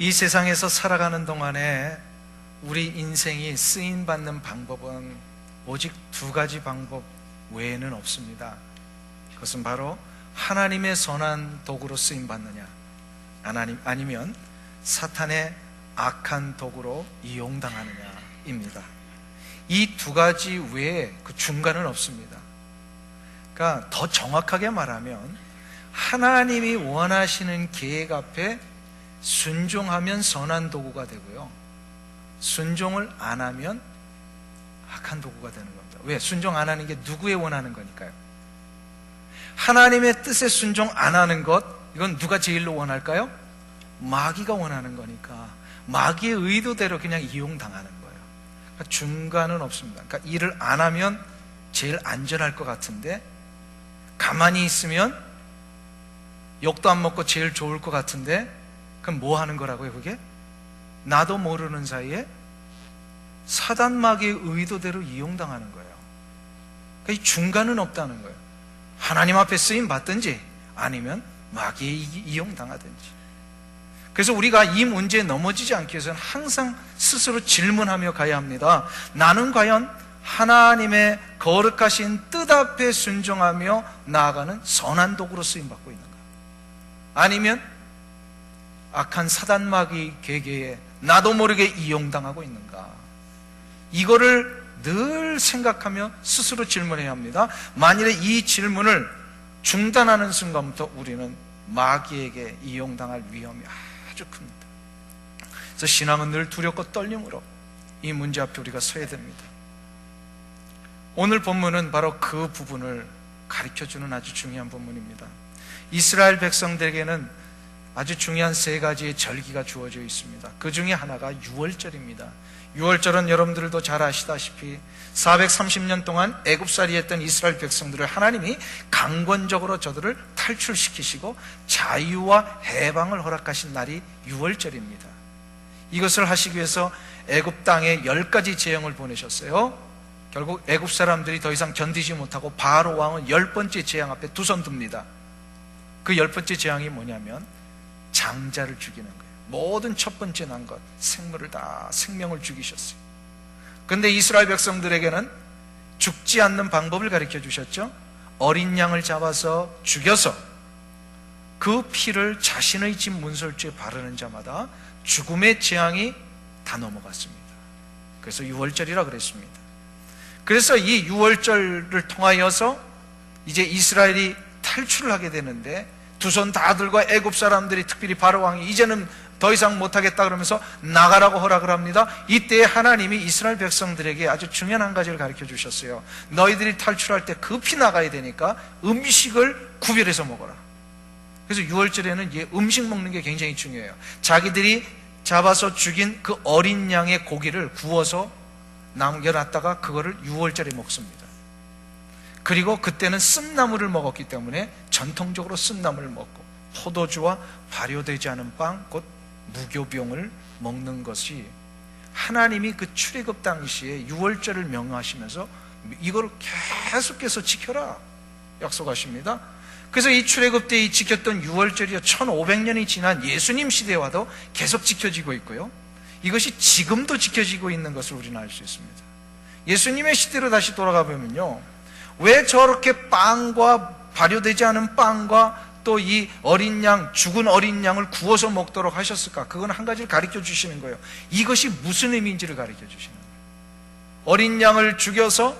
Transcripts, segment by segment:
이 세상에서 살아가는 동안에 우리 인생이 쓰임받는 방법은 오직 두 가지 방법 외에는 없습니다. 그것은 바로 하나님의 선한 도구로 쓰임받느냐, 아니면 사탄의 악한 도구로 이용당하느냐입니다. 이 두 가지 외에 그 중간은 없습니다. 그러니까 더 정확하게 말하면 하나님이 원하시는 계획 앞에 순종하면 선한 도구가 되고요, 순종을 안 하면 악한 도구가 되는 겁니다. 왜? 순종 안 하는 게 누구의 원하는 거니까요. 하나님의 뜻에 순종 안 하는 것, 이건 누가 제일로 원할까요? 마귀가 원하는 거니까 마귀의 의도대로 그냥 이용당하는 거예요. 그러니까 중간은 없습니다. 그러니까 일을 안 하면 제일 안전할 것 같은데, 가만히 있으면 욕도 안 먹고 제일 좋을 것 같은데, 그럼 뭐 하는 거라고요? 그게 나도 모르는 사이에 사단 마귀의 의도대로 이용당하는 거예요. 그러니까 이 중간은 없다는 거예요. 하나님 앞에 쓰임 받든지 아니면 마귀에 이용당하든지. 그래서 우리가 이 문제에 넘어지지 않기 위해서는 항상 스스로 질문하며 가야 합니다. 나는 과연 하나님의 거룩하신 뜻 앞에 순종하며 나아가는 선한 도구로 쓰임받고 있는가? 아니면 악한 사단 마귀 계계에 나도 모르게 이용당하고 있는가? 이거를 늘 생각하며 스스로 질문해야 합니다. 만일에 이 질문을 중단하는 순간부터 우리는 마귀에게 이용당할 위험이 아주 큽니다. 그래서 신앙은 늘 두렵고 떨림으로 이 문제 앞에 우리가 서야 됩니다. 오늘 본문은 바로 그 부분을 가르쳐주는 아주 중요한 본문입니다. 이스라엘 백성들에게는 아주 중요한 세 가지의 절기가 주어져 있습니다. 그 중에 하나가 유월절입니다. 유월절은 여러분들도 잘 아시다시피 430년 동안 애굽살이 했던 이스라엘 백성들을 하나님이 강권적으로 저들을 탈출시키시고 자유와 해방을 허락하신 날이 유월절입니다. 이것을 하시기 위해서 애굽 땅에 10가지 재앙을 보내셨어요. 결국 애굽 사람들이 더 이상 견디지 못하고 바로 왕은 10번째 재앙 앞에 두 손 듭니다. 그 10번째 재앙이 뭐냐면 장자를 죽이는 거예요. 모든 첫 번째 난 것, 생물을 다 생명을 죽이셨어요. 그런데 이스라엘 백성들에게는 죽지 않는 방법을 가르쳐 주셨죠. 어린 양을 잡아서 죽여서 그 피를 자신의 집 문설주에 바르는 자마다 죽음의 재앙이 다 넘어갔습니다. 그래서 유월절이라 그랬습니다. 그래서 이 유월절을 통하여서 이제 이스라엘이 탈출을 하게 되는데, 두 손 다 들고 애굽 사람들이, 특별히 바로 왕이 이제는 더 이상 못하겠다 그러면서 나가라고 허락을 합니다. 이때 하나님이 이스라엘 백성들에게 아주 중요한 한 가지를 가르쳐 주셨어요. 너희들이 탈출할 때 급히 나가야 되니까 음식을 구별해서 먹어라. 그래서 유월절에는 음식 먹는 게 굉장히 중요해요. 자기들이 잡아서 죽인 그 어린 양의 고기를 구워서 남겨놨다가 그거를 유월절에 먹습니다. 그리고 그때는 쓴나물을 먹었기 때문에 전통적으로 쓴나물을 먹고, 포도주와 발효되지 않은 빵, 곧 무교병을 먹는 것이 하나님이 그 출애굽 당시에 유월절을 명하시면서 이걸 계속해서 지켜라 약속하십니다. 그래서 이 출애굽 때 이 지켰던 유월절이 1500년이 지난 예수님 시대와도 계속 지켜지고 있고요, 이것이 지금도 지켜지고 있는 것을 우리는 알 수 있습니다. 예수님의 시대로 다시 돌아가 보면요, 왜 저렇게 빵과 발효되지 않은 빵과 또 이 어린 양, 죽은 어린 양을 구워서 먹도록 하셨을까? 그건 한 가지를 가르쳐 주시는 거예요. 이것이 무슨 의미인지를 가르쳐 주시는 거예요. 어린 양을 죽여서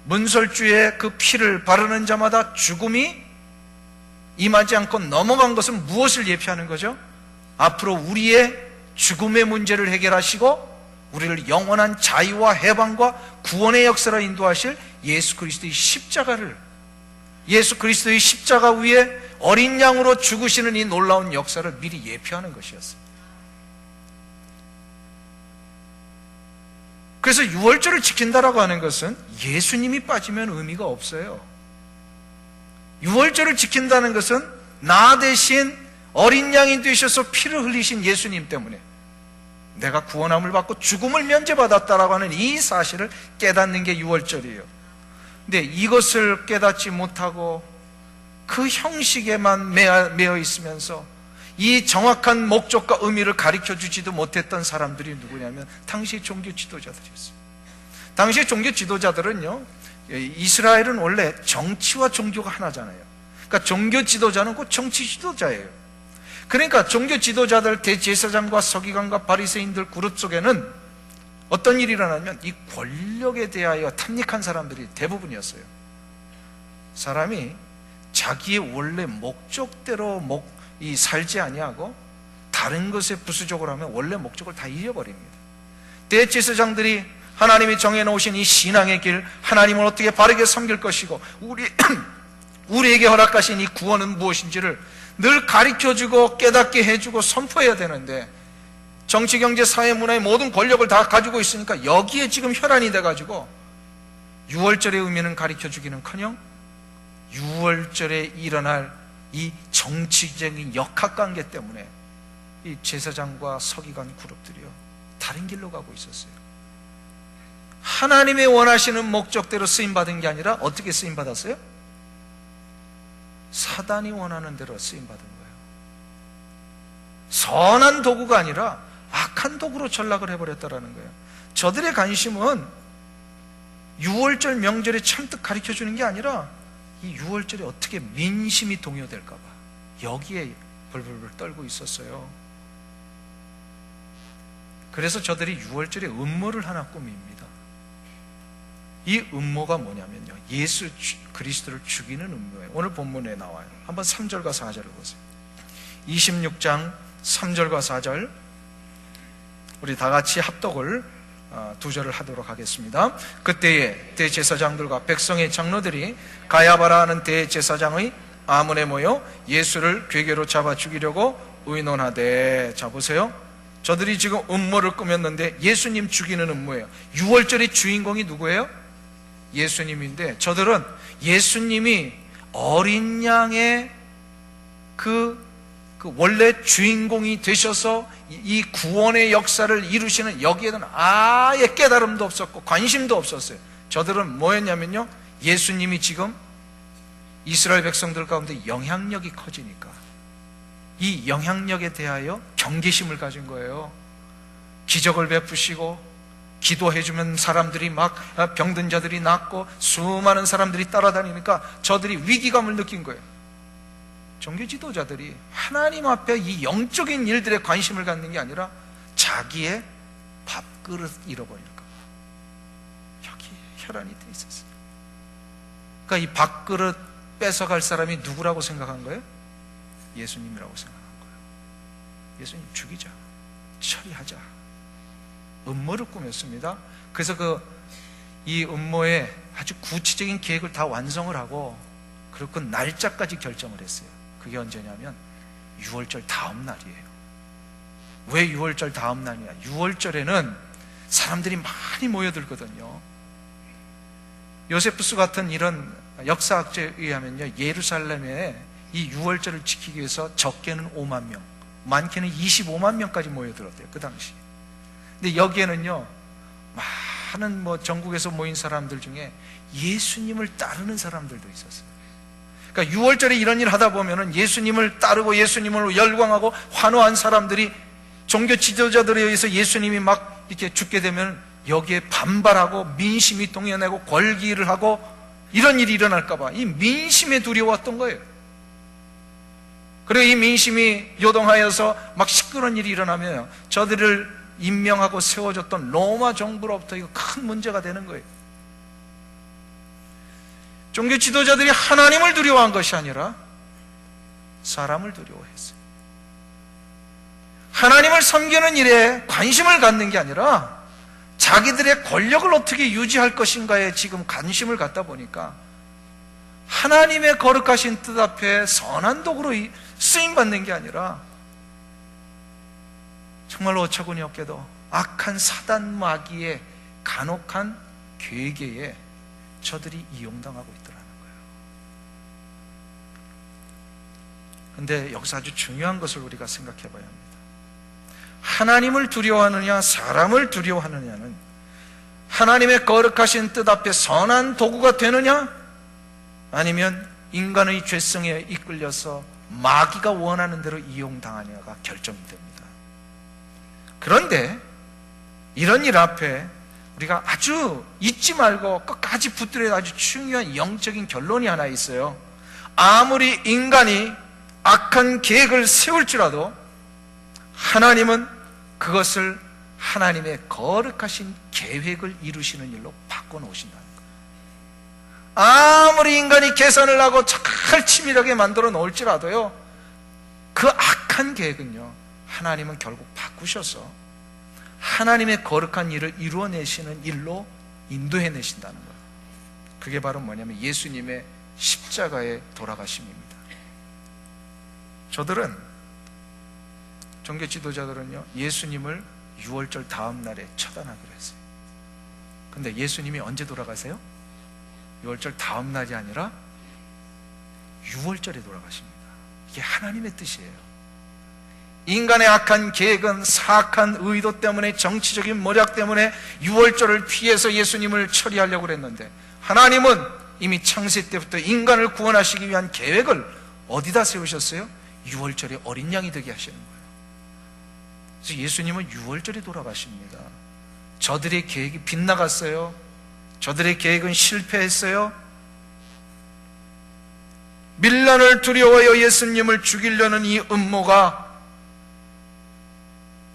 문설주에 그 피를 바르는 자마다 죽음이 임하지 않고 넘어간 것은 무엇을 예표하는 거죠? 앞으로 우리의 죽음의 문제를 해결하시고 우리를 영원한 자유와 해방과 구원의 역사로 인도하실 예수 그리스도의 십자가를, 예수 그리스도의 십자가 위에 어린 양으로 죽으시는 이 놀라운 역사를 미리 예표하는 것이었어요. 그래서 유월절을 지킨다라고 하는 것은 예수님이 빠지면 의미가 없어요. 유월절을 지킨다는 것은 나 대신 어린 양이 되셔서 피를 흘리신 예수님 때문에 내가 구원함을 받고 죽음을 면제받았다라고 하는 이 사실을 깨닫는 게 유월절이에요. 근데 이것을 깨닫지 못하고 그 형식에만 매여 있으면서 이 정확한 목적과 의미를 가르쳐 주지도 못했던 사람들이 누구냐면 당시 종교 지도자들이었어요. 당시 종교 지도자들은요, 이스라엘은 원래 정치와 종교가 하나잖아요. 그러니까 종교 지도자는 곧 정치 지도자예요. 그러니까 종교 지도자들, 대제사장과 서기관과 바리새인들 그룹 속에는 어떤 일이 일어나면 이 권력에 대하여 탐닉한 사람들이 대부분이었어요. 사람이 자기의 원래 목적대로 살지 아니하고 다른 것에 부수적으로 하면 원래 목적을 다 잃어버립니다. 대제사장들이 하나님이 정해놓으신 이 신앙의 길, 하나님을 어떻게 바르게 섬길 것이고 우리에게 허락하신 이 구원은 무엇인지를 늘 가르쳐주고 깨닫게 해주고 선포해야 되는데, 정치, 경제, 사회, 문화의 모든 권력을 다 가지고 있으니까 여기에 지금 혈안이 돼가지고 6월절의 의미는 가르쳐주기는커녕 6월절에 일어날 이 정치적인 역학관계 때문에 이 제사장과 서기관 그룹들이요, 다른 길로 가고 있었어요. 하나님의 원하시는 목적대로 쓰임받은 게 아니라 어떻게 쓰임받았어요? 사단이 원하는 대로 쓰임받은 거예요. 선한 도구가 아니라 악한 도구로 전락을 해버렸다는 거예요. 저들의 관심은 6월절 명절에 참뜻 가르쳐주는 게 아니라 이 6월절에 어떻게 민심이 동요될까 봐 여기에 벌벌벌 떨고 있었어요. 그래서 저들이 6월절에 음모를 하나 꾸밉니다. 이 음모가 뭐냐면요, 예수 그리스도를 죽이는 음모예요. 오늘 본문에 나와요. 한번 3절과 4절을 보세요. 26장 3절과 4절 우리 다 같이 합독을 두 절을 하도록 하겠습니다. 그때에 대제사장들과 백성의 장로들이 가야바라 하는 대제사장의 아문에 모여 예수를 궤계로 잡아 죽이려고 의논하되. 자 보세요, 저들이 지금 음모를 꾸몄는데 예수님 죽이는 음모예요. 6월절의 주인공이 누구예요? 예수님인데 저들은 예수님이 어린 양의 그 원래 주인공이 되셔서 이 구원의 역사를 이루시는 여기에는 아예 깨달음도 없었고 관심도 없었어요. 저들은 뭐였냐면요, 예수님이 지금 이스라엘 백성들 가운데 영향력이 커지니까 이 영향력에 대하여 경계심을 가진 거예요. 기적을 베푸시고 기도해주면 사람들이 막 병든 자들이 낫고 수많은 사람들이 따라다니니까 저들이 위기감을 느낀 거예요. 종교 지도자들이 하나님 앞에 이 영적인 일들에 관심을 갖는 게 아니라 자기의 밥그릇 잃어버릴까 봐 여기 혈안이 돼 있었어요. 그러니까 이 밥그릇 뺏어갈 사람이 누구라고 생각한 거예요? 예수님이라고 생각한 거예요. 예수님 죽이자, 처리하자, 음모를 꾸몄습니다. 그래서 이 음모에 아주 구체적인 계획을 다 완성을 하고 그리고 그 날짜까지 결정을 했어요. 그게 언제냐면 6월절 다음 날이에요. 왜 6월절 다음 날이냐? 6월절에는 사람들이 많이 모여들거든요. 요세푸스 같은 이런 역사학자에 의하면요, 예루살렘에 이 6월절을 지키기 위해서 적게는 5만 명, 많게는 25만 명까지 모여들었대요, 그 당시. 근데 여기에는요, 많은 전국에서 모인 사람들 중에 예수님을 따르는 사람들도 있었어요. 그러니까 6월절에 이런 일 하다 보면은 예수님을 따르고 예수님을 열광하고 환호한 사람들이 종교 지도자들에 의해서 예수님이 막 이렇게 죽게 되면 여기에 반발하고 민심이 동요내고 걸기를 하고 이런 일이 일어날까봐 이 민심에 두려웠던 거예요. 그리고 이 민심이 요동하여서 막 시끄러운 일이 일어나면 저들을 임명하고 세워졌던 로마 정부로부터 이거 큰 문제가 되는 거예요. 종교 지도자들이 하나님을 두려워한 것이 아니라 사람을 두려워했어요. 하나님을 섬기는 일에 관심을 갖는 게 아니라 자기들의 권력을 어떻게 유지할 것인가에 지금 관심을 갖다 보니까 하나님의 거룩하신 뜻 앞에 선한 도구로 쓰임받는 게 아니라 정말로 어처구니 없게도 악한 사단 마귀의 간혹한 괴계에 저들이 이용당하고 있더라는 거예요. 그런데 여기서 아주 중요한 것을 우리가 생각해 봐야 합니다. 하나님을 두려워하느냐 사람을 두려워하느냐는 하나님의 거룩하신 뜻 앞에 선한 도구가 되느냐, 아니면 인간의 죄성에 이끌려서 마귀가 원하는 대로 이용당하냐가 결정이 됩니다. 그런데 이런 일 앞에 우리가 아주 잊지 말고 끝까지 붙들어야 아주 중요한 영적인 결론이 하나 있어요. 아무리 인간이 악한 계획을 세울지라도 하나님은 그것을 하나님의 거룩하신 계획을 이루시는 일로 바꿔놓으신다는 거예요. 아무리 인간이 계산을 하고 잘 치밀하게 만들어 놓을지라도요, 그 악한 계획은요, 하나님은 결국 바꾸셔서 하나님의 거룩한 일을 이루어내시는 일로 인도해내신다는 거예요. 그게 바로 뭐냐면 예수님의 십자가의 돌아가심입니다. 저들은, 종교 지도자들은요, 예수님을 6월절 다음 날에 처단하기로 했어요. 근데 예수님이 언제 돌아가세요? 6월절 다음 날이 아니라 6월절에 돌아가십니다. 이게 하나님의 뜻이에요. 인간의 악한 계획은 사악한 의도 때문에, 정치적인 모략 때문에 6월절을 피해서 예수님을 처리하려고 했는데, 하나님은 이미 창세 때부터 인간을 구원하시기 위한 계획을 어디다 세우셨어요? 6월절에 어린 양이 되게 하시는 거예요. 그래서 예수님은 6월절에 돌아가십니다. 저들의 계획이 빗나갔어요. 저들의 계획은 실패했어요. 밀란을 두려워하여 예수님을 죽이려는 이 음모가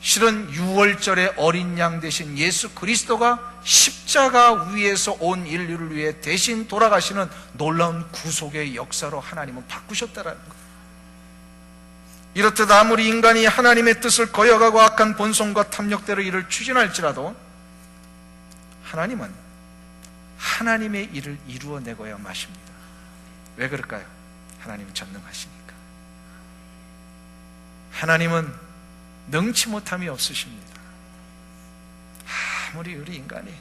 실은 6월절의 어린 양 되신 예수 그리스도가 십자가 위에서 온 인류를 위해 대신 돌아가시는 놀라운 구속의 역사로 하나님은 바꾸셨다라는 거예요. 이렇듯 아무리 인간이 하나님의 뜻을 거역하고 악한 본성과 탐욕대로 일을 추진할지라도 하나님은 하나님의 일을 이루어내고야 마십니다. 왜 그럴까요? 하나님은 전능하시니까. 하나님은 능치 못함이 없으십니다. 아무리 우리 인간이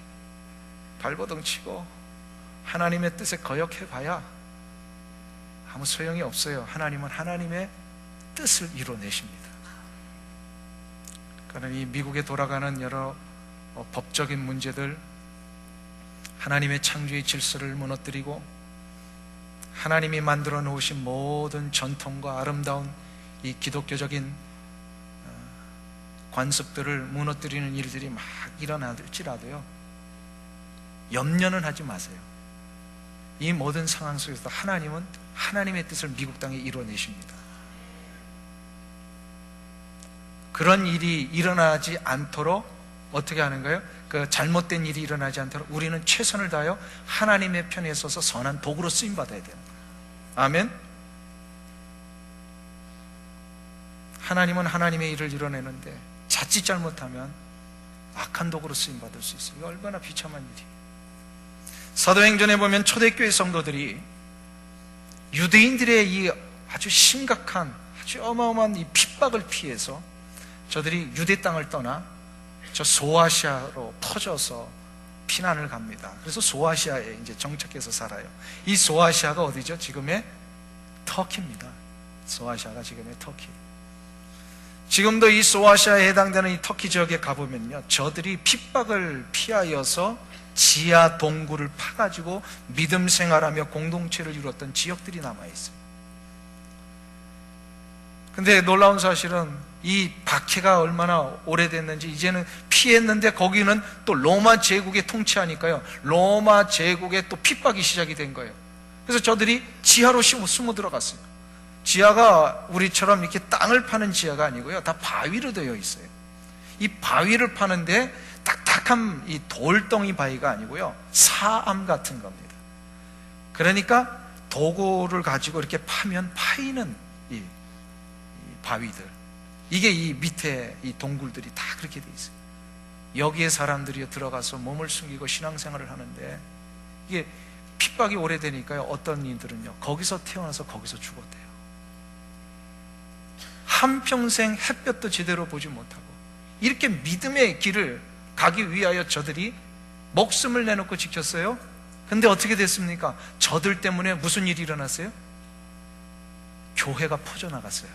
발버둥 치고 하나님의 뜻에 거역해봐야 아무 소용이 없어요. 하나님은 하나님의 뜻을 이루어내십니다. 그러나 이 미국에 돌아가는 여러 법적인 문제들, 하나님의 창조의 질서를 무너뜨리고 하나님이 만들어 놓으신 모든 전통과 아름다운 이 기독교적인 관습들을 무너뜨리는 일들이 막 일어날지라도요, 염려는 하지 마세요. 이 모든 상황 속에서 하나님은 하나님의 뜻을 미국 땅에 이루어내십니다. 그런 일이 일어나지 않도록 어떻게 하는 거예요? 그 잘못된 일이 일어나지 않도록 우리는 최선을 다하여 하나님의 편에 서서 선한 도구로 쓰임받아야 돼요. 아멘. 하나님은 하나님의 일을 이뤄내는데 자칫 잘못하면 악한 도구로 쓰임받을 수 있어요. 이거 얼마나 비참한 일이에요. 사도행전에 보면 초대교회 성도들이 유대인들의 이 아주 심각한, 아주 어마어마한 이 핍박을 피해서 저들이 유대 땅을 떠나 저 소아시아로 퍼져서 피난을 갑니다. 그래서 소아시아에 이제 정착해서 살아요. 이 소아시아가 어디죠? 지금의 터키입니다. 소아시아가 지금의 터키. 지금도 이 소아시아에 해당되는 이 터키 지역에 가보면요, 저들이 핍박을 피하여서 지하 동굴을 파가지고 믿음 생활하며 공동체를 이루었던 지역들이 남아있어요. 근데 놀라운 사실은 이 박해가 얼마나 오래됐는지 이제는 피했는데 거기는 또 로마 제국에 통치하니까요, 로마 제국에 또 핍박이 시작이 된 거예요. 그래서 저들이 지하로 숨어 들어갔어요. 지하가 우리처럼 이렇게 땅을 파는 지하가 아니고요, 다 바위로 되어 있어요. 이 바위를 파는데 딱딱한 이 돌덩이 바위가 아니고요, 사암 같은 겁니다. 그러니까 도구를 가지고 이렇게 파면 파이는 이 바위들, 이게 이 밑에 이 동굴들이 다 그렇게 돼 있어요. 여기에 사람들이 들어가서 몸을 숨기고 신앙생활을 하는데 이게 핍박이 오래되니까요, 어떤 이들은요 거기서 태어나서 거기서 죽었대요. 한평생 햇볕도 제대로 보지 못하고 이렇게 믿음의 길을 가기 위하여 저들이 목숨을 내놓고 지켰어요. 근데 어떻게 됐습니까? 저들 때문에 무슨 일이 일어났어요? 교회가 퍼져나갔어요.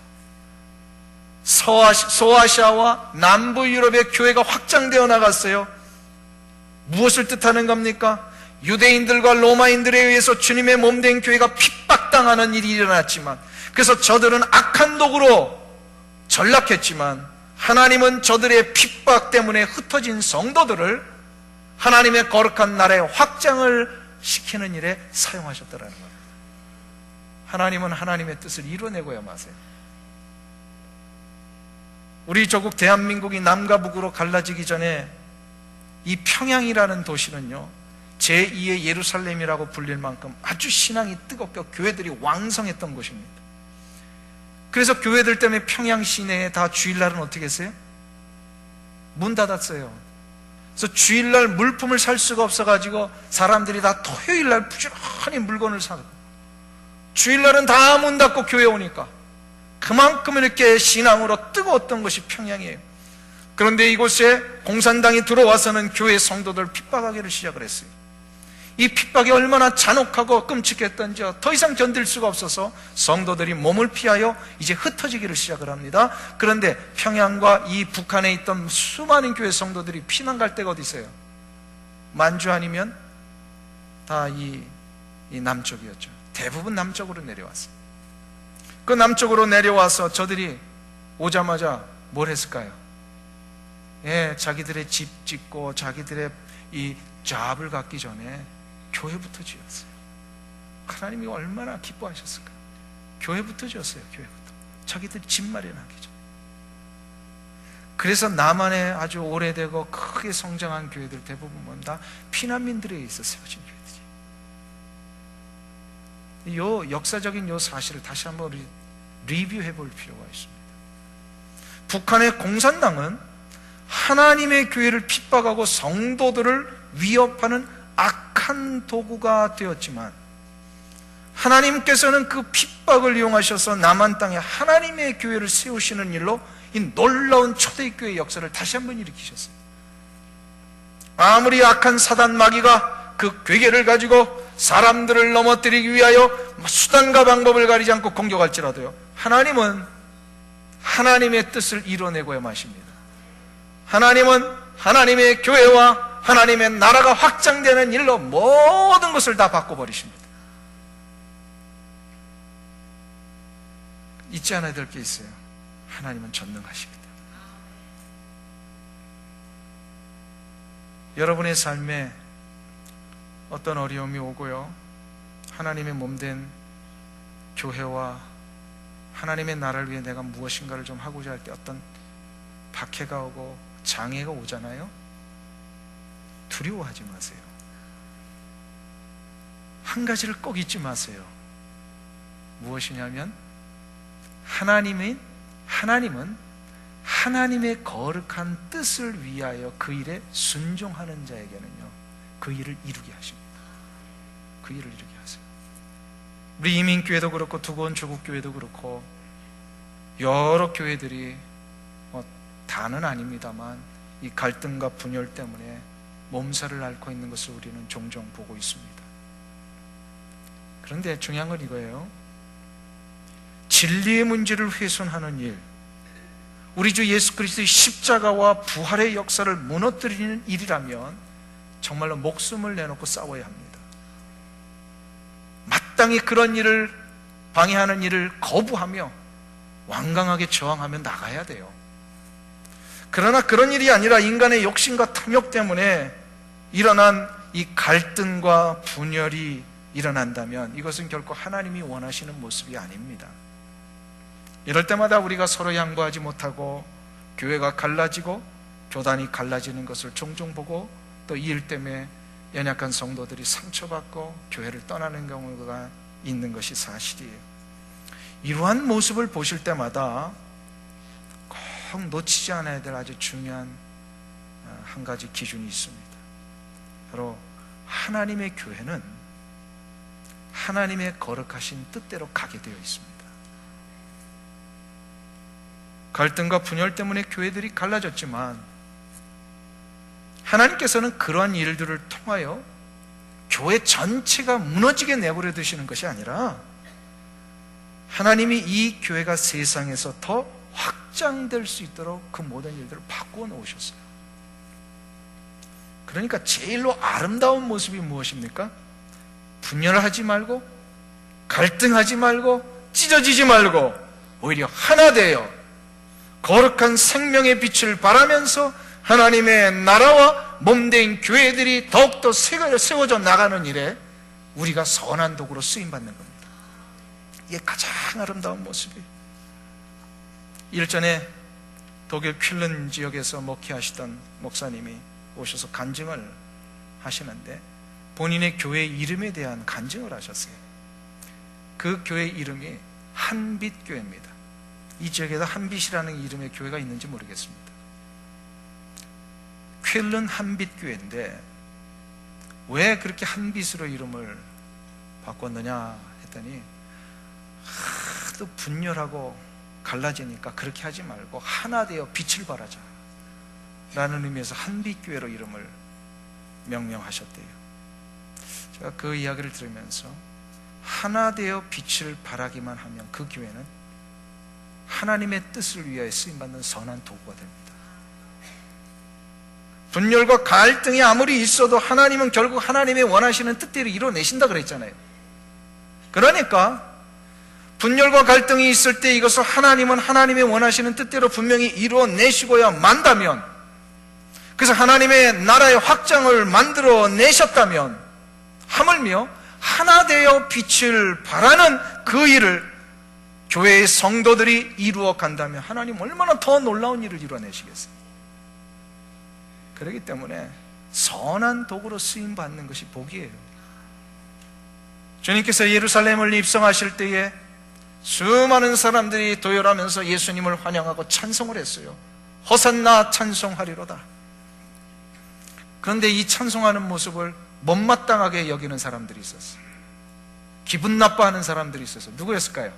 소아시아와 남부 유럽의 교회가 확장되어 나갔어요. 무엇을 뜻하는 겁니까? 유대인들과 로마인들에 의해서 주님의 몸된 교회가 핍박 압당하는 일이 일어났지만, 그래서 저들은 악한 도구로 전락했지만 하나님은 저들의 핍박 때문에 흩어진 성도들을 하나님의 거룩한 나라의 확장을 시키는 일에 사용하셨다라는 겁니다. 하나님은 하나님의 뜻을 이뤄내고야 마세요. 우리 조국 대한민국이 남과 북으로 갈라지기 전에 이 평양이라는 도시는요, 제2의 예루살렘이라고 불릴 만큼 아주 신앙이 뜨겁고 교회들이 왕성했던 곳입니다. 그래서 교회들 때문에 평양 시내에 다 주일날은 어떻게 했어요? 문 닫았어요. 그래서 주일날 물품을 살 수가 없어가지고 사람들이 다 토요일날 부지런히 물건을 사고, 주일날은 다 문 닫고 교회 오니까 그만큼 이렇게 신앙으로 뜨거웠던 것이 평양이에요. 그런데 이곳에 공산당이 들어와서는 교회 성도들 핍박하기를 시작을 했어요. 이 핍박이 얼마나 잔혹하고 끔찍했던지 더 이상 견딜 수가 없어서 성도들이 몸을 피하여 이제 흩어지기를 시작을 합니다. 그런데 평양과 이 북한에 있던 수많은 교회 성도들이 피난 갈 데가 어디 있어요? 만주 아니면 다 이 남쪽이었죠. 대부분 남쪽으로 내려왔어요. 그 남쪽으로 내려와서 저들이 오자마자 뭘 했을까요? 자기들의 집 짓고 자기들의 이 잡을 갖기 전에 교회부터 지었어요. 하나님이 얼마나 기뻐하셨을까? 교회부터 지었어요. 교회부터. 자기들이 집 마련하기 전에. 그래서 남한에 아주 오래되고 크게 성장한 교회들 대부분 다 피난민들에 있어 세워진 교회들이. 요 역사적인 요 사실을 다시 한번 우리 리뷰해 볼 필요가 있습니다. 북한의 공산당은 하나님의 교회를 핍박하고 성도들을 위협하는 악한 도구가 되었지만, 하나님께서는 그 핍박을 이용하셔서 남한 땅에 하나님의 교회를 세우시는 일로 이 놀라운 초대교회 역사를 다시 한번 일으키셨어요. 아무리 악한 사단 마귀가 그 괴계를 가지고 사람들을 넘어뜨리기 위하여 수단과 방법을 가리지 않고 공격할지라도요, 하나님은 하나님의 뜻을 이뤄내고야 마십니다. 하나님은 하나님의 교회와 하나님의 나라가 확장되는 일로 모든 것을 다 바꿔버리십니다. 잊지 않아야 될 게 있어요. 하나님은 전능하십니다. 여러분의 삶에 어떤 어려움이 오고요, 하나님의 몸된 교회와 하나님의 나라를 위해 내가 무엇인가를 좀 하고자 할 때 어떤 박해가 오고 장애가 오잖아요. 두려워하지 마세요. 한 가지를 꼭 잊지 마세요. 무엇이냐면 하나님은 하나님의 거룩한 뜻을 위하여 그 일에 순종하는 자에게는요, 그 일을 이루게 하십니다. 그 일을 이루게 하세요. 우리 이민교회도 그렇고 두고온 조국교회도 그렇고 여러 교회들이 다는 아닙니다만 이 갈등과 분열 때문에 몸살을 앓고 있는 것을 우리는 종종 보고 있습니다. 그런데 중요한 건 이거예요. 진리의 문제를 훼손하는 일, 우리 주 예수 그리스도의 십자가와 부활의 역사를 무너뜨리는 일이라면 정말로 목숨을 내놓고 싸워야 합니다. 마땅히 그런 일을 방해하는 일을 거부하며 완강하게 저항하며 나가야 돼요. 그러나 그런 일이 아니라 인간의 욕심과 탐욕 때문에 일어난 이 갈등과 분열이 일어난다면 이것은 결코 하나님이 원하시는 모습이 아닙니다. 이럴 때마다 우리가 서로 양보하지 못하고 교회가 갈라지고 교단이 갈라지는 것을 종종 보고, 또 이 일 때문에 연약한 성도들이 상처받고 교회를 떠나는 경우가 있는 것이 사실이에요. 이러한 모습을 보실 때마다 꼭 놓치지 않아야 될 아주 중요한 한 가지 기준이 있습니다. 바로 하나님의 교회는 하나님의 거룩하신 뜻대로 가게 되어 있습니다. 갈등과 분열 때문에 교회들이 갈라졌지만 하나님께서는 그러한 일들을 통하여 교회 전체가 무너지게 내버려 두시는 것이 아니라 하나님이 이 교회가 세상에서 더 확장될 수 있도록 그 모든 일들을 바꾸어 놓으셨어요. 그러니까 제일로 아름다운 모습이 무엇입니까? 분열하지 말고 갈등하지 말고 찢어지지 말고 오히려 하나 되어 거룩한 생명의 빛을 발하면서 하나님의 나라와 몸된 교회들이 더욱더 세워져 나가는 일에 우리가 선한 도구로 쓰임받는 겁니다. 이게 가장 아름다운 모습이에요. 일전에 독일 퀼른 지역에서 목회하시던 목사님이 오셔서 간증을 하시는데 본인의 교회 이름에 대한 간증을 하셨어요. 그 교회 이름이 한빛교회입니다. 이 지역에도 한빛이라는 이름의 교회가 있는지 모르겠습니다. 퀼른 한빛교회인데 왜 그렇게 한빛으로 이름을 바꿨느냐 했더니 하도 분열하고 갈라지니까 그렇게 하지 말고 하나 되어 빛을 발하자 라는 의미에서 한빛교회로 이름을 명명하셨대요. 제가 그 이야기를 들으면서 하나 되어 빛을 발하기만 하면 그 교회는 하나님의 뜻을 위하여 쓰임받는 선한 도구가 됩니다. 분열과 갈등이 아무리 있어도 하나님은 결국 하나님의 원하시는 뜻대로 이뤄내신다 그랬잖아요. 그러니까 분열과 갈등이 있을 때 이것을 하나님은 하나님의 원하시는 뜻대로 분명히 이뤄내시고야 만다면, 그래서 하나님의 나라의 확장을 만들어 내셨다면 하물며 하나 되어 빛을 발하는 그 일을 교회의 성도들이 이루어 간다면 하나님 얼마나 더 놀라운 일을 이뤄내시겠어요. 그렇기 때문에 선한 도구로 쓰임받는 것이 복이에요. 주님께서 예루살렘을 입성하실 때에 수많은 사람들이 도열하면서 예수님을 환영하고 찬송을 했어요. 호산나 찬송하리로다. 그런데 이 찬송하는 모습을 못마땅하게 여기는 사람들이 있었어요. 기분 나빠하는 사람들이 있었어요. 누구였을까요?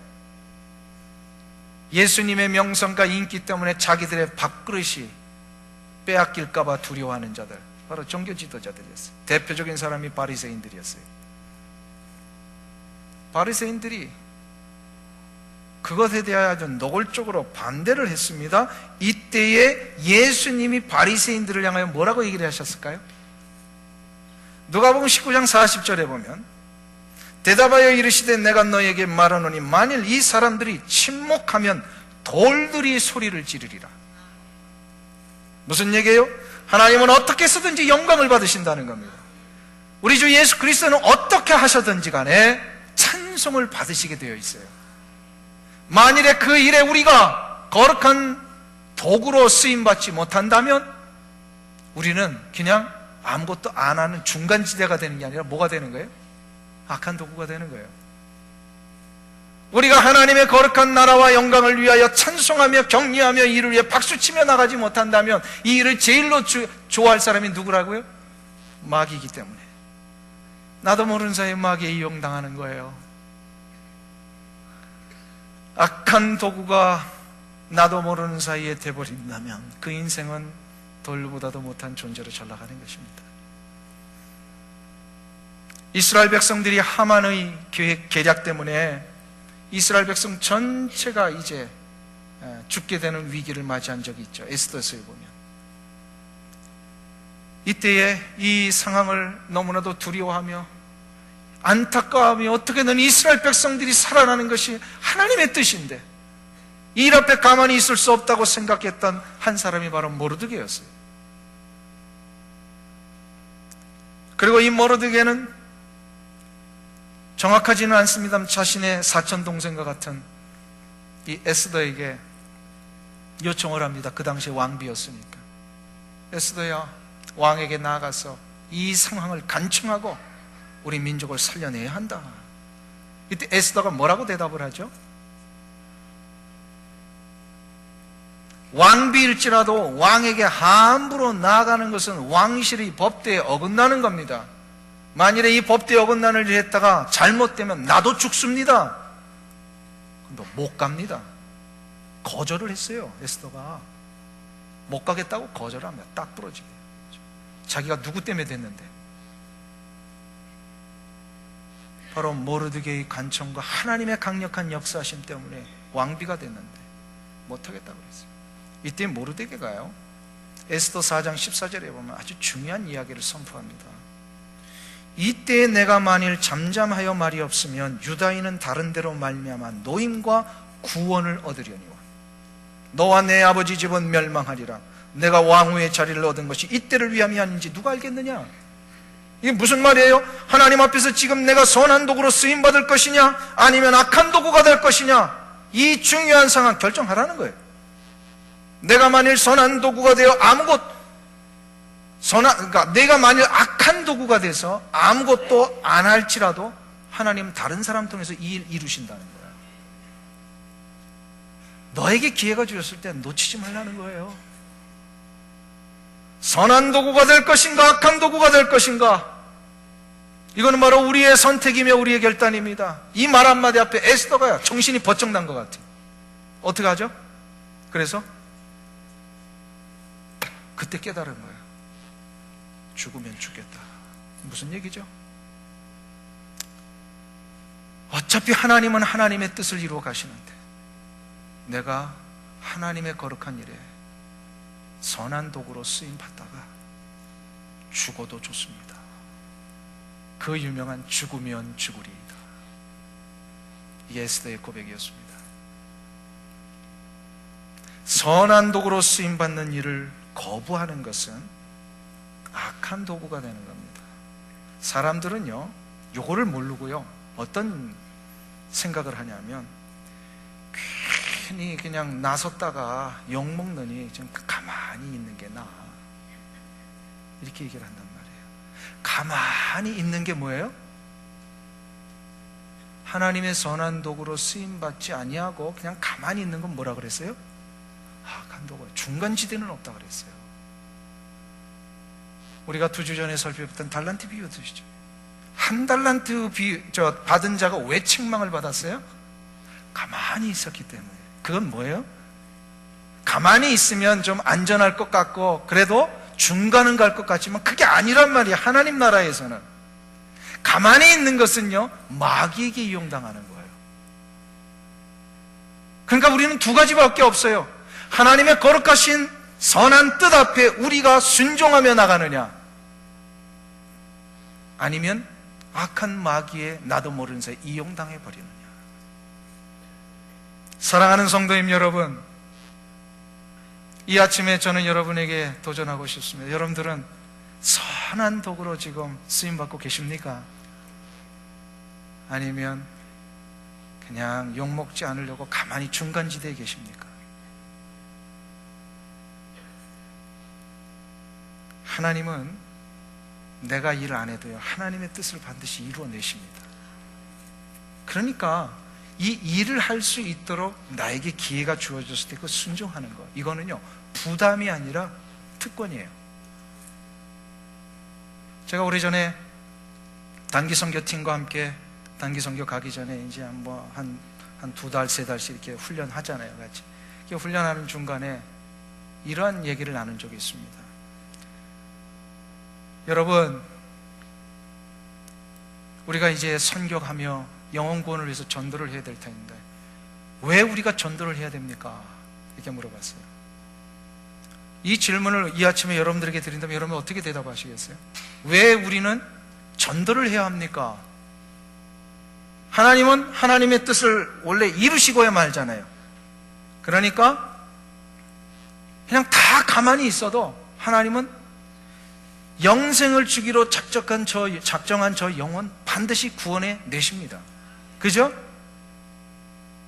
예수님의 명성과 인기 때문에 자기들의 밥그릇이 빼앗길까봐 두려워하는 자들, 바로 종교 지도자들이었어요. 대표적인 사람이 바리새인들이었어요. 바리새인들이 그것에 대하여 아주 노골적으로 반대를 했습니다. 이때에 예수님이 바리새인들을 향하여 뭐라고 얘기를 하셨을까요? 누가복음 19장 40절에 보면 대답하여 이르시되 내가 너에게 말하노니 만일 이 사람들이 침묵하면 돌들이 소리를 지르리라. 무슨 얘기예요? 하나님은 어떻게 해서든지 영광을 받으신다는 겁니다. 우리 주 예수 그리스도는 어떻게 하셔든지 간에 찬송을 받으시게 되어 있어요. 만일에 그 일에 우리가 거룩한 도구로 쓰임받지 못한다면 우리는 그냥 아무것도 안 하는 중간지대가 되는 게 아니라 뭐가 되는 거예요? 악한 도구가 되는 거예요. 우리가 하나님의 거룩한 나라와 영광을 위하여 찬송하며 격려하며 이를 위해 박수치며 나가지 못한다면 이 일을 제일로 좋아할 사람이 누구라고요? 마귀이기 때문에. 나도 모르는 사이에 마귀에 이용당하는 거예요. 악한 도구가 나도 모르는 사이에 돼버린다면 그 인생은 돌보다도 못한 존재로 전락하는 것입니다. 이스라엘 백성들이 하만의 계략 때문에 이스라엘 백성 전체가 이제 죽게 되는 위기를 맞이한 적이 있죠. 에스더서에 보면 이때에 이 상황을 너무나도 두려워하며 안타까워하며 어떻게든 이스라엘 백성들이 살아나는 것이 하나님의 뜻인데 이 일 앞에 가만히 있을 수 없다고 생각했던 한 사람이 바로 모르드게였어요. 그리고 이 모르드게는 정확하지는 않습니다만 자신의 사촌동생과 같은 이 에스더에게 요청을 합니다. 그 당시에 왕비였으니까. 에스더야, 왕에게 나아가서 이 상황을 간청하고 우리 민족을 살려내야 한다. 이때 에스더가 뭐라고 대답을 하죠? 왕비일지라도 왕에게 함부로 나아가는 것은 왕실의 법대에 어긋나는 겁니다. 만일에 이 법대에 어긋나는 일을 했다가 잘못되면 나도 죽습니다. 근데 못 갑니다. 거절을 했어요. 에스더가 못 가겠다고 거절하면 딱 부러지게. 자기가 누구 때문에 됐는데, 바로 모르드게의 간청과 하나님의 강력한 역사하심 때문에 왕비가 됐는데 못하겠다고 그랬어요. 이때 모르드게가요, 에스더 4장 14절에 보면 아주 중요한 이야기를 선포합니다. 이때에 내가 만일 잠잠하여 말이 없으면 유다인은 다른 데로 말미암아 노임과 구원을 얻으려니와 너와 내 아버지 집은 멸망하리라. 내가 왕후의 자리를 얻은 것이 이때를 위함이 아닌지 누가 알겠느냐? 이게 무슨 말이에요? 하나님 앞에서 지금 내가 선한 도구로 쓰임받을 것이냐 아니면 악한 도구가 될 것이냐, 이 중요한 상황 결정하라는 거예요. 내가 만일 선한 도구가 되어 그러니까 내가 만일 악한 도구가 돼서 아무것도 안 할지라도 하나님 다른 사람 통해서 이 일 이루신다는 거예요. 너에게 기회가 주었을 때 놓치지 말라는 거예요. 선한 도구가 될 것인가 악한 도구가 될 것인가, 이거는 바로 우리의 선택이며 우리의 결단입니다. 이 말 한마디 앞에 에스더가 정신이 번쩍 난 것 같아요. 어떻게 하죠? 그래서 그때 깨달은 거예요. 죽으면 죽겠다. 무슨 얘기죠? 어차피 하나님은 하나님의 뜻을 이루어 가시는데 내가 하나님의 거룩한 일에 선한 도구로 쓰임 받다가 죽어도 좋습니다. 그 유명한 죽으면 죽으리이다. 이게 에스더의 고백이었습니다. 선한 도구로 쓰임 받는 일을 거부하는 것은 악한 도구가 되는 겁니다. 사람들은요, 요거를 모르고요, 어떤 생각을 하냐면 괜히 그냥 나섰다가 욕먹느니 좀 가만히 있는 게 나아, 이렇게 얘기를 한단 말이에요. 가만히 있는 게 뭐예요? 하나님의 선한 도구로 쓰임받지 아니하고 그냥 가만히 있는 건 뭐라 그랬어요? 악한 도구, 중간지대는 없다 그랬어요. 우리가 2주 전에 살펴봤던 달란트 비유 드시죠. 한 달란트 받은 자가 왜 책망을 받았어요? 가만히 있었기 때문에. 그건 뭐예요? 가만히 있으면 좀 안전할 것 같고 그래도 중간은 갈 것 같지만 그게 아니란 말이에요. 하나님 나라에서는 가만히 있는 것은요, 마귀에게 이용당하는 거예요. 그러니까 우리는 두 가지밖에 없어요. 하나님의 거룩하신 선한 뜻 앞에 우리가 순종하며 나가느냐, 아니면 악한 마귀에 나도 모르는 사이에 이용당해 버리느냐. 사랑하는 성도님 여러분, 이 아침에 저는 여러분에게 도전하고 싶습니다. 여러분들은 선한 도구로 지금 쓰임받고 계십니까? 아니면 그냥 욕먹지 않으려고 가만히 중간지대에 계십니까? 하나님은 내가 일을 안 해도요, 하나님의 뜻을 반드시 이루어내십니다. 그러니까 이 일을 할 수 있도록 나에게 기회가 주어졌을 때 그 순종하는 것, 이거는요 부담이 아니라 특권이에요. 제가 오래전에 단기 선교팀과 함께 단기 선교 가기 전에 이제 한 2달, 3달씩 이렇게 훈련하잖아요, 같이. 이렇게 훈련하는 중간에 이러한 얘기를 나눈 적이 있습니다. 여러분, 우리가 이제 선교하며 영혼 구원을 위해서 전도를 해야 될 텐데 왜 우리가 전도를 해야 됩니까? 이렇게 물어봤어요. 이 질문을 이 아침에 여러분들에게 드린다면 여러분 어떻게 대답하시겠어요? 왜 우리는 전도를 해야 합니까? 하나님은 하나님의 뜻을 원래 이루시고야 말잖아요. 그러니까 그냥 다 가만히 있어도 하나님은 영생을 주기로 작정한 저 영혼 반드시 구원해 내십니다. 그죠?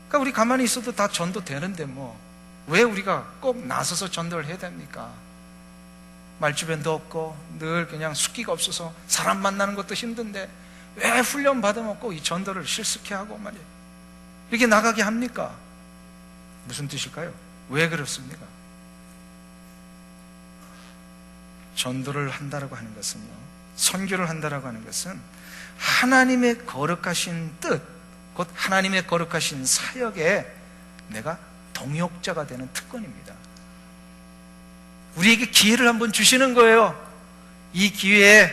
그러니까 우리 가만히 있어도 다 전도 되는데 왜 우리가 꼭 나서서 전도를 해야 됩니까? 말주변도 없고 늘 그냥 숫기가 없어서 사람 만나는 것도 힘든데 왜 훈련 받으면 꼭 이 전도를 실습케 하고 말이에요, 이렇게 나가게 합니까? 무슨 뜻일까요? 왜 그렇습니까? 전도를 한다라고 하는 것은요, 선교를 한다라고 하는 것은 하나님의 거룩하신 뜻, 곧 하나님의 거룩하신 사역에 내가 동역자가 되는 특권입니다. 우리에게 기회를 한번 주시는 거예요. 이 기회에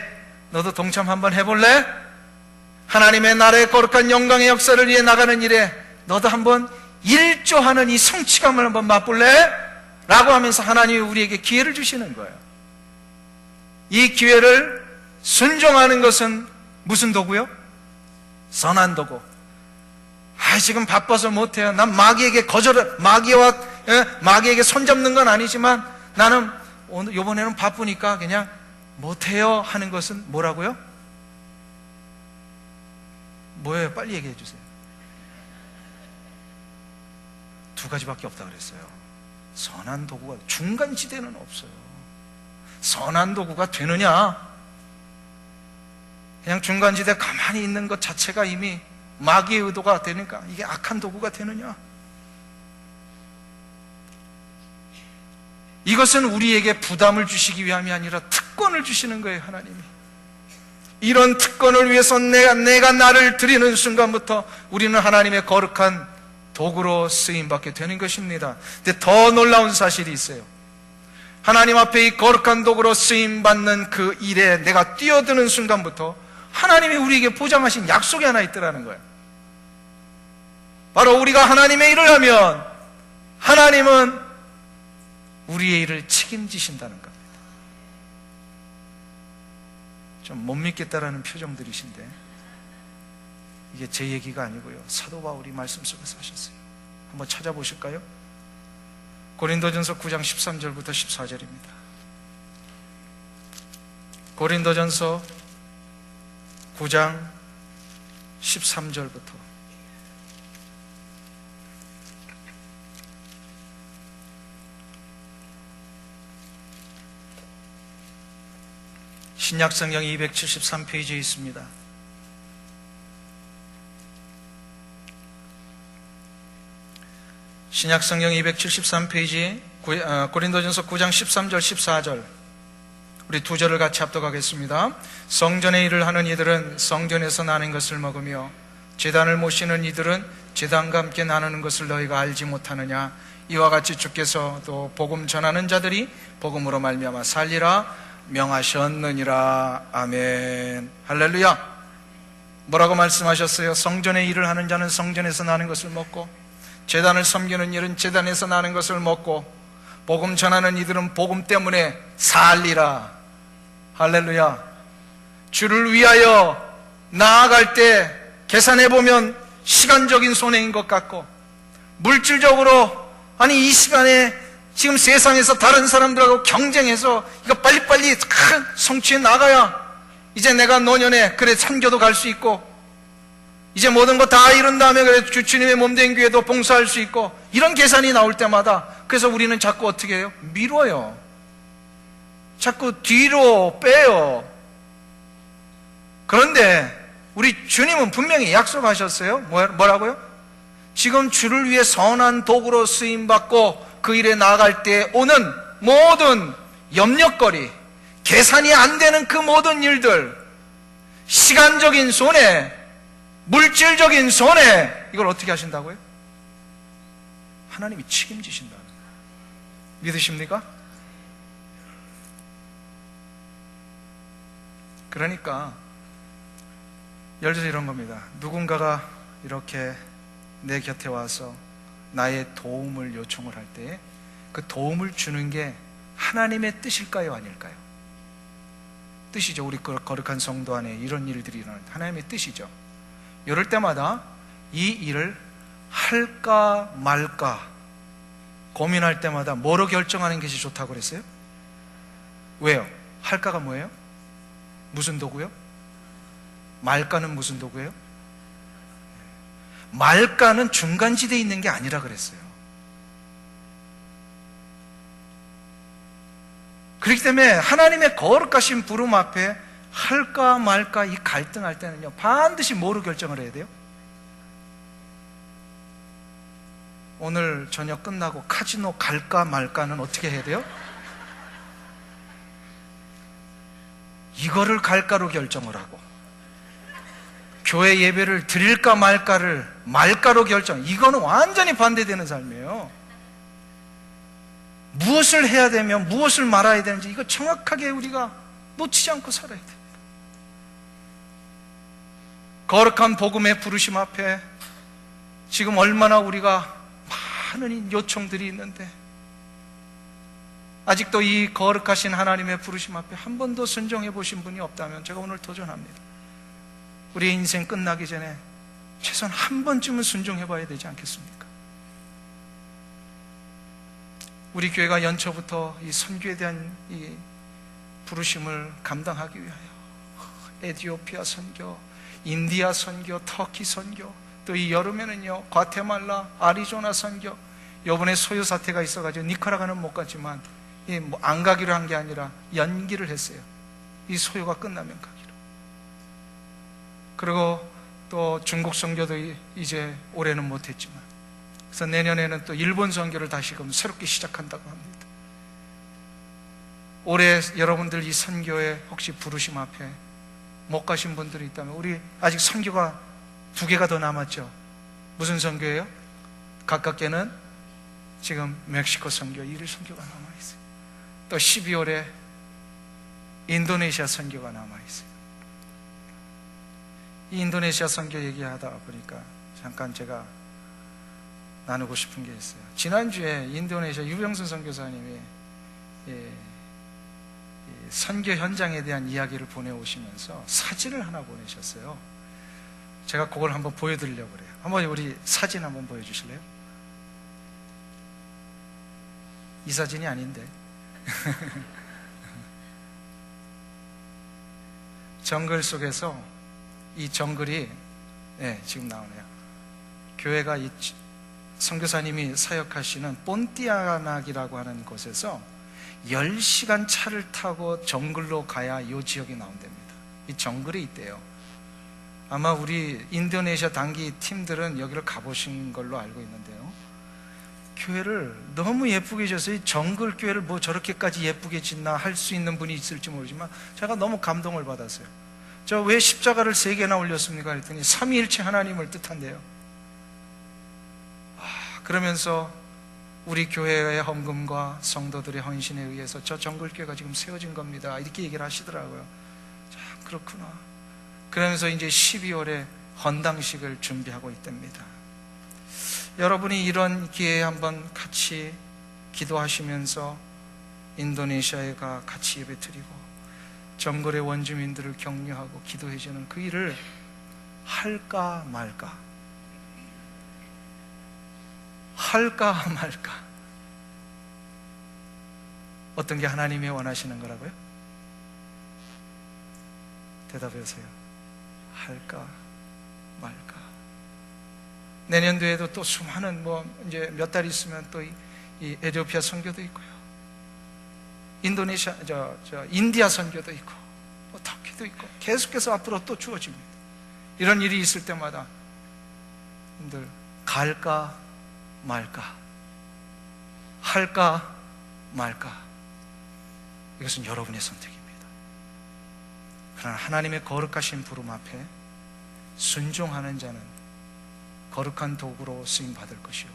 너도 동참 한번 해볼래? 하나님의 나라의 거룩한 영광의 역사를 위해 나가는 일에 너도 한번 일조하는 이 성취감을 한번 맛볼래? 라고 하면서 하나님이 우리에게 기회를 주시는 거예요. 이 기회를 순종하는 것은 무슨 도구요? 선한 도구. 지금 바빠서 못해요. 난 마귀에게 마귀에게 손잡는 건 아니지만 나는 이번에는 바쁘니까 그냥 못해요 하는 것은 뭐라고요? 뭐예요? 빨리 얘기해 주세요. 두 가지밖에 없다 그랬어요. 선한 도구가, 중간지대는 없어요. 선한 도구가 되느냐? 그냥 중간지대 가만히 있는 것 자체가 이미 마귀의 의도가 되니까 이게 악한 도구가 되느냐? 이것은 우리에게 부담을 주시기 위함이 아니라 특권을 주시는 거예요, 하나님이. 이런 특권을 위해서 내가 나를 드리는 순간부터 우리는 하나님의 거룩한 도구로 쓰임받게 되는 것입니다. 근데 더 놀라운 사실이 있어요. 하나님 앞에 이 거룩한 도구로 쓰임받는 그 일에 내가 뛰어드는 순간부터 하나님이 우리에게 보장하신 약속이 하나 있더라는 거예요. 바로 우리가 하나님의 일을 하면 하나님은 우리의 일을 책임지신다는 겁니다. 좀 못 믿겠다라는 표정들이신데 이게 제 얘기가 아니고요, 사도 바울이 말씀 속에서 하셨어요. 한번 찾아보실까요? 고린도전서 9장 13절부터 14절입니다. 고린도전서 9장 13절부터 신약성경 273페이지에 있습니다. 신약성경 273페이지 고린도전서 9장 13절 14절 우리 두 절을 같이 합독하겠습니다. 성전의 일을 하는 이들은 성전에서 나는 것을 먹으며 제단을 모시는 이들은 제단과 함께 나누는 것을 너희가 알지 못하느냐? 이와 같이 주께서 또 복음 전하는 자들이 복음으로 말미암아 살리라 명하셨느니라. 아멘. 할렐루야. 뭐라고 말씀하셨어요? 성전의 일을 하는 자는 성전에서 나는 것을 먹고 제단을 섬기는 일은 제단에서 나는 것을 먹고 복음 전하는 이들은 복음 때문에 살리라. 할렐루야. 주를 위하여 나아갈 때 계산해보면 시간적인 손해인 것 같고 물질적으로 이 시간에 지금 세상에서 다른 사람들하고 경쟁해서 이거 빨리빨리 성취해 나가야 이제 내가 노년에 선교도 갈 수 있고 이제 모든 거 다 이룬 다음에 주님의 몸된 교회도 봉사할 수 있고 이런 계산이 나올 때마다 그래서 우리는 자꾸 어떻게 해요? 미뤄요. 자꾸 뒤로 빼요. 그런데 우리 주님은 분명히 약속하셨어요. 뭐라고요? 지금 주를 위해 선한 도구로 쓰임받고 그 일에 나아갈 때 오는 모든 염려거리, 계산이 안 되는 그 모든 일들, 시간적인 손해, 물질적인 손해, 이걸 어떻게 하신다고요? 하나님이 책임지신다는 거예요. 믿으십니까? 그러니까 예를 들어서 이런 겁니다. 누군가가 이렇게 내 곁에 와서 나의 도움을 요청을 할 때 그 도움을 주는 게 하나님의 뜻일까요? 아닐까요? 뜻이죠. 우리 거룩한 성도 안에 이런 일들이 일어나는 하나님의 뜻이죠. 이럴 때마다 이 일을 할까 말까 고민할 때마다 뭐로 결정하는 것이 좋다고 그랬어요? 왜요? 할까가 뭐예요? 무슨 도구요? 말까는 무슨 도구예요? 말까는 중간지대에 있는 게 아니라 그랬어요. 그렇기 때문에 하나님의 거룩하신 부름 앞에 할까 말까 이 갈등할 때는요, 반드시 뭐로 결정을 해야 돼요? 오늘 저녁 끝나고 카지노 갈까 말까는 어떻게 해야 돼요? 이거를 갈까로 결정을 하고 교회 예배를 드릴까 말까를 말까로 결정. 이거는 완전히 반대되는 삶이에요. 무엇을 해야 되며 무엇을 말아야 되는지 이거 정확하게 우리가 놓치지 않고 살아야 됩니다. 거룩한 복음의 부르심 앞에 지금 얼마나 우리가 많은 요청들이 있는데 아직도 이 거룩하신 하나님의 부르심 앞에 한 번도 순종해 보신 분이 없다면 제가 오늘 도전합니다. 우리의 인생 끝나기 전에 최소한 한 번쯤은 순종해 봐야 되지 않겠습니까? 우리 교회가 연초부터 이 선교에 대한 이 부르심을 감당하기 위하여 에티오피아 선교, 인디아 선교, 터키 선교, 또 이 여름에는요 과테말라, 아리조나 선교. 이번에 소요 사태가 있어가지고 니카라과는 못 갔지만 안 가기로 한 게 아니라 연기를 했어요. 이 소요가 끝나면 가기로. 그리고 또 중국 선교도 이제 올해는 못했지만, 그래서 내년에는 또 일본 선교를 다시금 새롭게 시작한다고 합니다. 올해 여러분들 이 선교에 혹시 부르심 앞에 못 가신 분들이 있다면, 우리 아직 선교가 2개가 더 남았죠. 무슨 선교예요? 가깝게는 지금 멕시코 선교 1일 선교가 남아있어요. 또 12월에 인도네시아 선교가 남아있어요. 이 인도네시아 선교 얘기하다 보니까 잠깐 제가 나누고 싶은 게 있어요. 지난주에 인도네시아 유병순 선교사님이 선교 현장에 대한 이야기를 보내오시면서 사진을 하나 보내셨어요. 제가 그걸 한번 보여드리려고 그래요. 한번 우리 사진 한번 보여주실래요? 이 사진이 아닌데 정글 속에서 이 정글이 지금 나오네요. 교회가 이 선교사님이 사역하시는 본띠아낙이라고 하는 곳에서 10시간 차를 타고 정글로 가야 이 지역이 나온답니다. 이 정글이 있대요. 아마 우리 인도네시아 단기 팀들은 여기를 가보신 걸로 알고 있는데요, 교회를 너무 예쁘게 지어서 이 정글 교회를 뭐 저렇게까지 예쁘게 짓나 할 수 있는 분이 있을지 모르지만 제가 너무 감동을 받았어요. 저 왜 십자가를 3개나 올렸습니까? 그랬더니 삼위일체 하나님을 뜻한대요. 그러면서 우리 교회의 헌금과 성도들의 헌신에 의해서 저 정글교회가 지금 세워진 겁니다, 이렇게 얘기를 하시더라고요. 자, 그렇구나. 그러면서 이제 12월에 헌당식을 준비하고 있답니다. 여러분이 이런 기회에 한번 같이 기도하시면서 인도네시아에 가 같이 예배 드리고 정글의 원주민들을 격려하고 기도해주는 그 일을 할까 말까, 할까 말까. 어떤 게 하나님이 원하시는 거라고요? 대답하세요. 할까 말까. 내년도에도 또 수많은 이제 몇 달 있으면 또 이 에티오피아 선교도 있고요, 인도네시아 인디아 선교도 있고 터키도 있고 계속해서 앞으로 또 주어집니다. 이런 일이 있을 때마다 여러분들 갈까 말까, 할까 말까, 이것은 여러분의 선택입니다. 그러나 하나님의 거룩하신 부름 앞에 순종하는 자는 거룩한 도구로 쓰임 받을 것이요,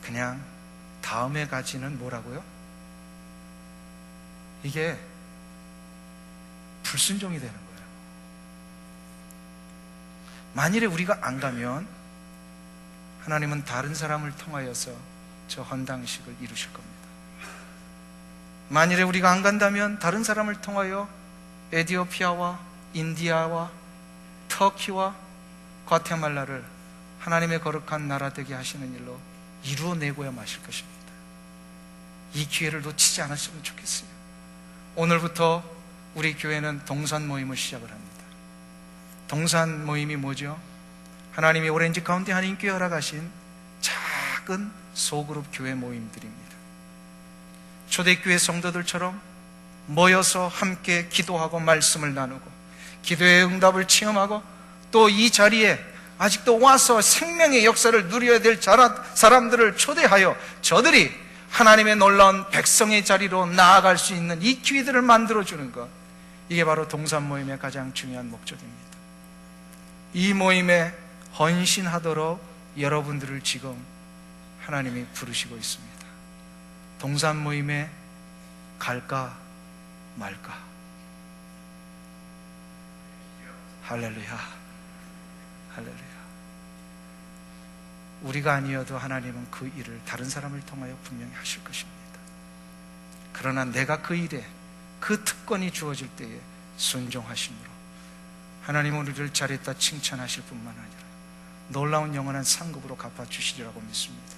그냥 다음에 가지는 뭐라고요? 이게 불순종이 되는 거예요. 만일에 우리가 안 가면 하나님은 다른 사람을 통하여서 저 헌당식을 이루실 겁니다. 만일에 우리가 안 간다면 다른 사람을 통하여 에티오피아와 인디아와 터키와 과테말라를 하나님의 거룩한 나라 되게 하시는 일로 이루어내고야 마실 것입니다. 이 기회를 놓치지 않았으면 좋겠어요. 오늘부터 우리 교회는 동산 모임을 시작을 합니다. 동산 모임이 뭐죠? 하나님이 오렌지 카운티 한인교회 허락하신 작은 소그룹 교회 모임들입니다. 초대교회 성도들처럼 모여서 함께 기도하고 말씀을 나누고 기도의 응답을 체험하고 또 이 자리에 아직도 와서 생명의 역사를 누려야 될 사람들을 초대하여 저들이 하나님의 놀라운 백성의 자리로 나아갈 수 있는 이 기회들을 만들어주는 것, 이게 바로 동산 모임의 가장 중요한 목적입니다. 이 모임에 헌신하도록 여러분들을 지금 하나님이 부르시고 있습니다. 동산 모임에 갈까 말까. 할렐루야, 할렐루야. 우리가 아니어도 하나님은 그 일을 다른 사람을 통하여 분명히 하실 것입니다. 그러나 내가 그 일에 그 특권이 주어질 때에 순종하심으로 하나님은 우리를 잘했다 칭찬하실 뿐만 아니라 놀라운 영원한 상급으로 갚아주시리라고 믿습니다.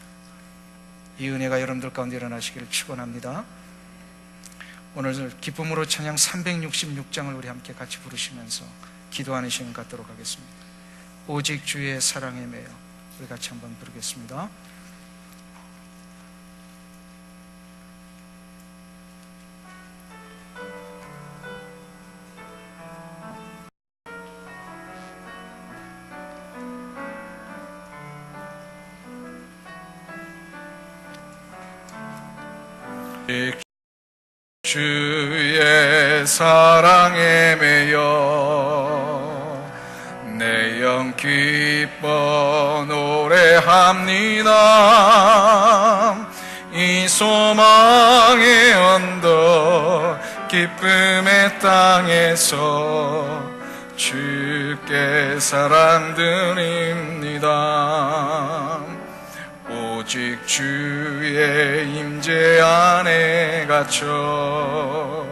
이 은혜가 여러분들 가운데 일어나시기를 축원합니다. 오늘 기쁨으로 찬양 366장을 우리 함께 같이 부르시면서 기도하는 시간 갖도록 하겠습니다. 오직 주의 사랑에 매여, 우리 같이 한번 부르겠습니다. 주의 사랑에 매여 내 영 기뻐 노래합니다. 이 소망의 언덕 기쁨의 땅에서 주께 사랑 드립니다. 오직 주의 임재 안에 갇혀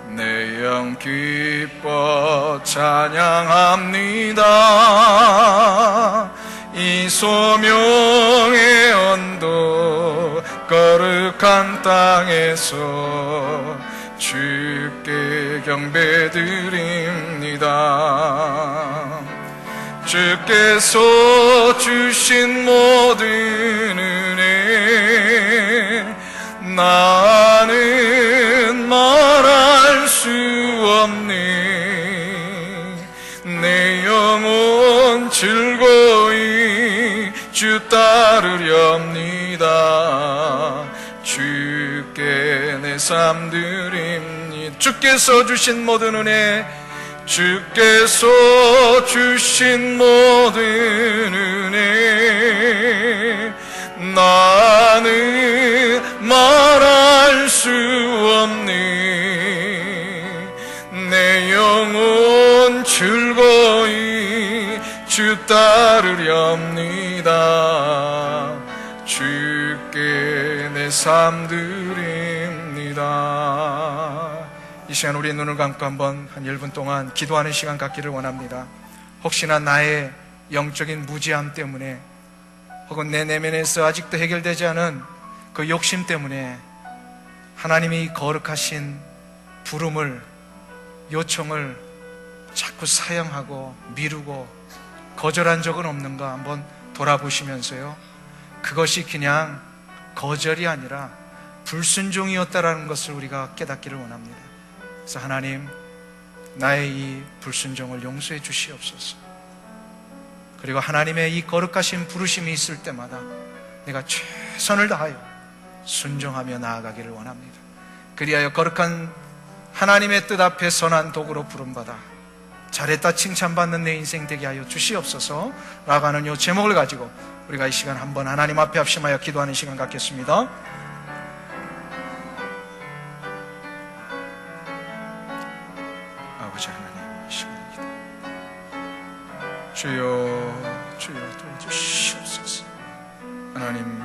내 영 기뻐 찬양합니다. 이 소명의 언덕 거룩한 땅에서 주께 경배드립니다. 주께서 주신 모든 은혜 나는 말할 수 없네. 내 영혼 즐거이 주 따르렵니다. 주께 내 삶 드립니다. 주께서 주신 모든 은혜, 주께서 주신 모든 은혜 나는 말할 수 없네. 내 영혼 즐거이 주 따르렵니다. 주께 내 삶 드립니다. 이 시간 우리의 눈을 감고 한번 한 1분 동안 기도하는 시간 갖기를 원합니다. 혹시나 나의 영적인 무지함 때문에 혹은 내 내면에서 아직도 해결되지 않은 그 욕심 때문에 하나님이 거룩하신 부름을, 요청을 자꾸 사양하고 미루고 거절한 적은 없는가 한번 돌아보시면서요, 그것이 그냥 거절이 아니라 불순종이었다라는 것을 우리가 깨닫기를 원합니다. 그래서 하나님, 나의 이 불순종을 용서해 주시옵소서. 그리고 하나님의 이 거룩하신 부르심이 있을 때마다 내가 최선을 다하여 순종하며 나아가기를 원합니다. 그리하여 거룩한 하나님의 뜻 앞에 선한 도구로 부름받아 잘했다 칭찬받는 내 인생 되게 하여 주시옵소서 라고 하는 이 제목을 가지고 우리가 이 시간 한번 하나님 앞에 합심하여 기도하는 시간 갖겠습니다. 아버지 하나님, 이 시간에 기도 주여, 주여 도와주시옵소서. 하나님,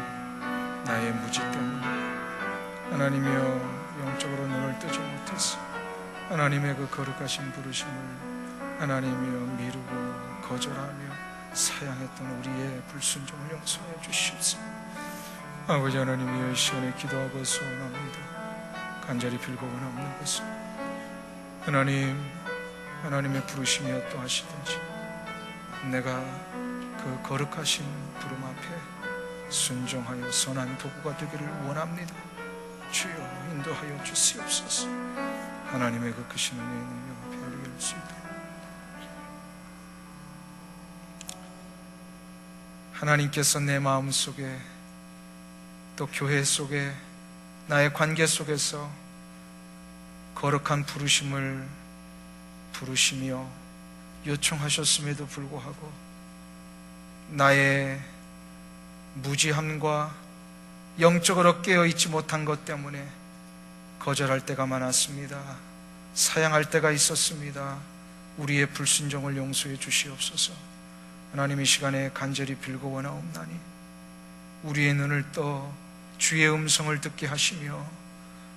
나의 무지 때문에 하나님이여 영적으로 눈을 뜨지 못했어. 하나님의 그 거룩하신 부르심을 하나님이여 미루고 거절하며 사양했던 우리의 불순종을 용서해 주시옵소서. 아버지 하나님이여, 이 시간에 기도하고 소원합니다. 간절히 빌고 원하는 것은 하나님, 하나님의 부르심이여 또 하시든지 내가 그 거룩하신 부름 앞에 순종하여 선한 도구가 되기를 원합니다. 주여 인도하여 주시옵소서. 하나님의 그 크신 은혜의 능력 앞에 우리가 올 수 있도록 하나님께서 내 마음 속에 또 교회 속에 나의 관계 속에서 거룩한 부르심을 부르시며 요청하셨음에도 불구하고 나의 무지함과 영적으로 깨어있지 못한 것 때문에 거절할 때가 많았습니다. 사양할 때가 있었습니다. 우리의 불순종을 용서해 주시옵소서. 하나님, 이 시간에 간절히 빌고 원하옵나니 우리의 눈을 떠 주의 음성을 듣게 하시며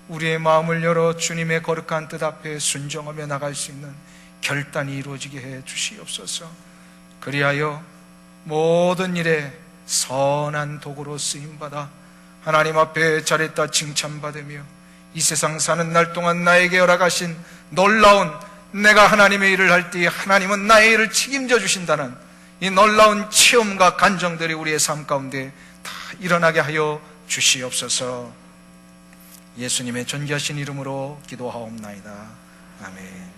우리의 마음을 열어 주님의 거룩한 뜻 앞에 순종하며 나갈 수 있는 결단이 이루어지게 해 주시옵소서. 그리하여 모든 일에 선한 도구로 쓰임받아 하나님 앞에 잘했다 칭찬받으며 이 세상 사는 날 동안 나에게 허락하신 놀라운, 내가 하나님의 일을 할 때 하나님은 나의 일을 책임져 주신다는 이 놀라운 체험과 간정들이 우리의 삶 가운데 다 일어나게 하여 주시옵소서. 예수님의 존귀하신 이름으로 기도하옵나이다. 아멘.